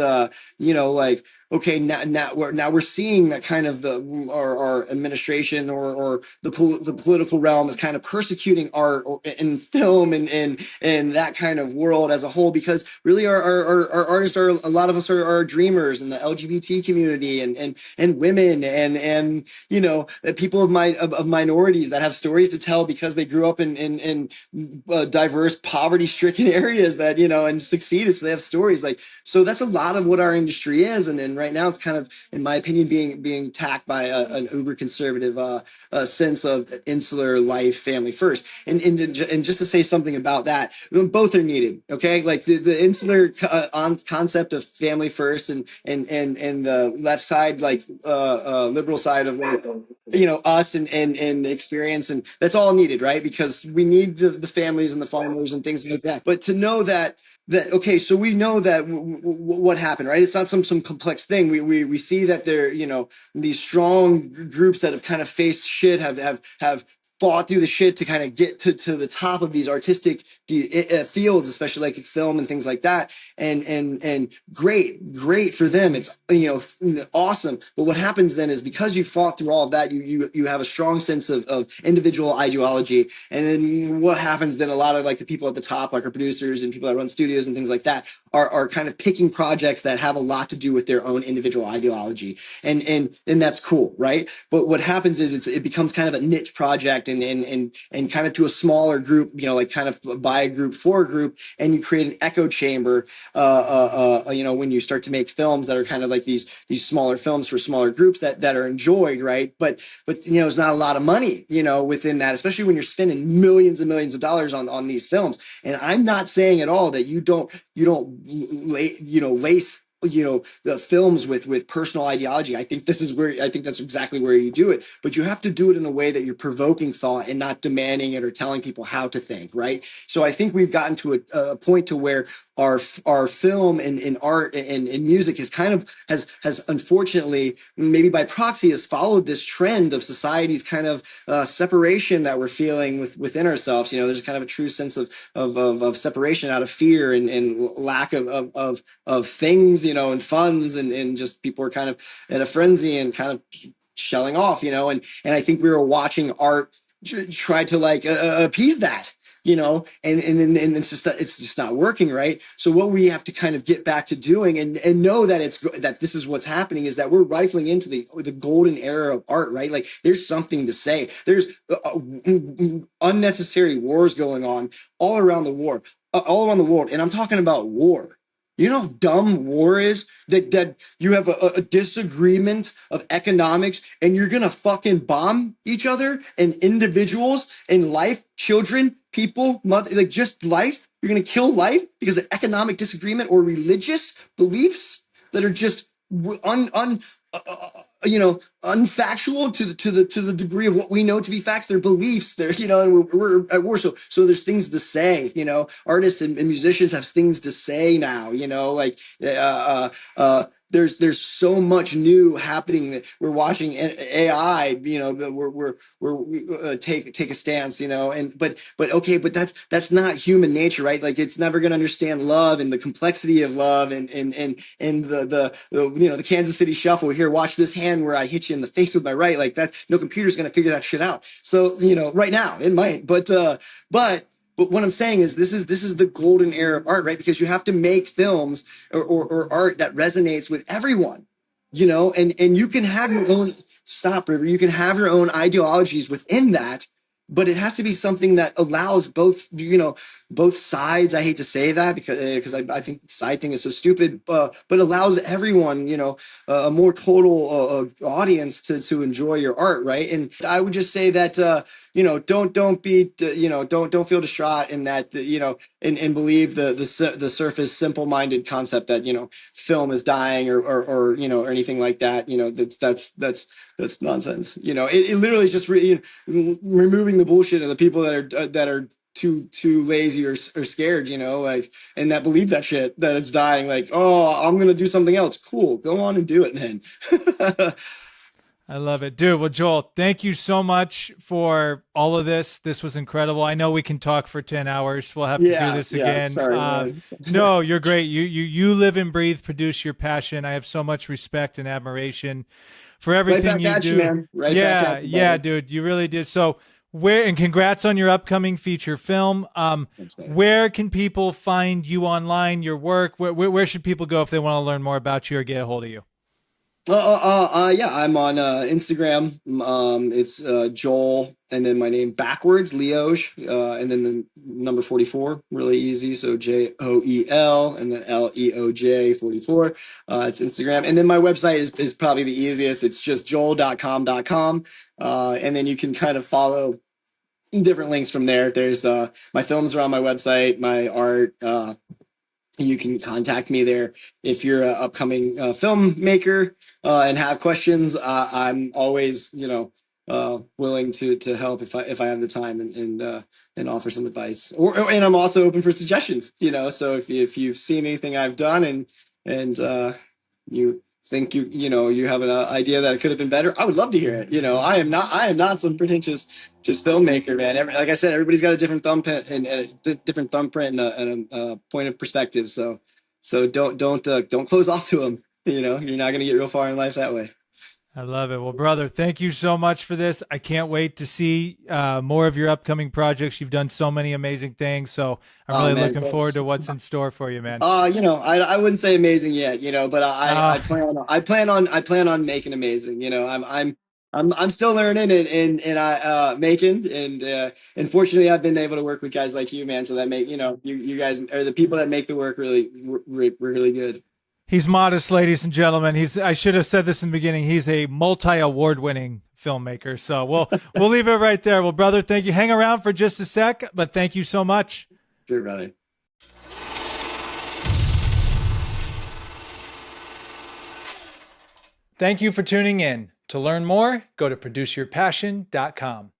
like okay, now we're seeing that kind of our administration or the political realm is kind of persecuting art and film and that kind of world as a whole, because really our artists are, a lot of us are dreamers in the LGBT community and women and people of minorities that have stories to tell because they grew up in diverse poverty stricken areas that and succeeded, so they have stories. Like, so that's a lot of what our industry is, and right now it's kind of, in my opinion, being tacked by an uber conservative sense of insular life, family first. And just to say something about that, both are needed. Okay, like the insular concept of family first, and the left side, like liberal side of like, us and experience, and that's all needed, right? Because we need the families and the farmers and things like that. But to know that okay, so we know that what happened, right? It's not some complex thing. We see that there, these strong groups that have kind of faced shit have fought through the shit to kind of get to the top of these artistic fields, especially like film and things like that. And great for them. It's awesome. But what happens then is, because you fought through all of that, you have a strong sense of individual ideology. And then what happens then, a lot of like the people at the top, like our producers and people that run studios and things like that, are kind of picking projects that have a lot to do with their own individual ideology. And that's cool, right? But what happens is it becomes kind of a niche project, and kind of to a smaller group, like kind of by a group for a group, and you create an echo chamber. When you start to make films that are kind of like these smaller films for smaller groups that are enjoyed, right? But there's not a lot of money, within that, especially when you're spending millions and millions of dollars on these films. And I'm not saying at all that you don't lace the films with personal ideology. I think that's exactly where you do it, but you have to do it in a way that you're provoking thought and not demanding it or telling people how to think, right? So I think we've gotten to a point to where our film and art and music has unfortunately, maybe by proxy, has followed this trend of society's kind of separation that we're feeling within ourselves. There's kind of a true sense of separation out of fear and lack of things, and funds, and just people are kind of in a frenzy and kind of shelling off, and I think we were watching art try to like appease that, and it's just not working, right? So what we have to kind of get back to doing, and know that this is what's happening, is that we're rifling into the golden era of art, right? Like, there's something to say. There's unnecessary wars going on all around the all around the world, and I'm talking about war. You know how dumb war is? That you have a disagreement of economics, and you're gonna fucking bomb each other and individuals and life, children, people, mother, like just life. You're gonna kill life because of economic disagreement or religious beliefs that are just uh, uh, unfactual to the degree of what we know to be facts. They're beliefs. They're and we're at war. So there's things to say. Artists and musicians have things to say now. Like there's so much new happening that we're watching AI. We take a stance. But okay, but that's not human nature, right? Like, it's never going to understand love and the complexity of love and the Kansas City Shuffle. Here, watch this hand where I hit you in the face with my right. Like that, no computer's going to figure that shit out. So right now it might, but what I'm saying is this is the golden era of art, right? Because you have to make films or art that resonates with everyone, and you can have your own, stop, River. You can have your own ideologies within that, but it has to be something that allows both sides. I hate to say that because I think the side thing is so stupid, but allows everyone, a more total audience to enjoy your art, right? And I would just say that don't be don't feel distraught in that and believe the surface simple minded concept that film is dying or anything like that. That's nonsense. It literally is just removing the bullshit of the people that are too lazy or scared, like, and that believe that shit, that it's dying. Like, oh, I'm gonna do something else. Cool, go on and do it then. I love it, dude. Well, Joel, thank you so much for all of this. This was incredible. I know we can talk for 10 hours. We'll have to do Yeah, this yeah. again. Sorry, man. No, you're great. You live and breathe, produce your passion. I have so much respect and admiration for Right everything back you at you, do. man. Right back Yeah, at you, yeah, brother. dude. You really did. So and congrats on your upcoming feature film. Thanks, man. Where can people find you online, your work? Where should people go if they want to learn more about you or get a hold of you? Yeah, I'm on Instagram. It's Joel, and then my name backwards, Leoge, and then the number 44, really easy. So Joel, and then Leoj 44. It's Instagram, and then my website is probably the easiest. It's just joel.com.com, and then you can kind of follow different links from there. There's my films are on my website, my art. You can contact me there if you're an upcoming filmmaker and have questions. I'm always, willing to help if I have the time and offer some advice. And I'm also open for suggestions. So if you've seen anything I've done and you think you have an idea that it could have been better, I would love to hear it. I am not some pretentious just filmmaker, man. Like I said, everybody's got a different thumbprint and a different thumbprint and a point of perspective. So don't close off to them. You're not gonna get real far in life that way. I love it. Well, brother, thank you so much for this. I can't wait to see more of your upcoming projects. You've done so many amazing things. So I'm Oh really man, looking forward thanks. to what's in store for you, man. I wouldn't say amazing yet, but Uh, I plan on making amazing. I'm still learning and I making and fortunately I've been able to work with guys like you, man. So that make you guys are the people that make the work really good. he's modest, ladies and gentlemen. I should have said this in the beginning. He's a multi-award winning filmmaker. So we'll leave it right there. Well, brother, thank you. Hang around for just a sec, but thank you so much. Sure, brother. Thank you for tuning in. To learn more, go to produceyourpassion.com.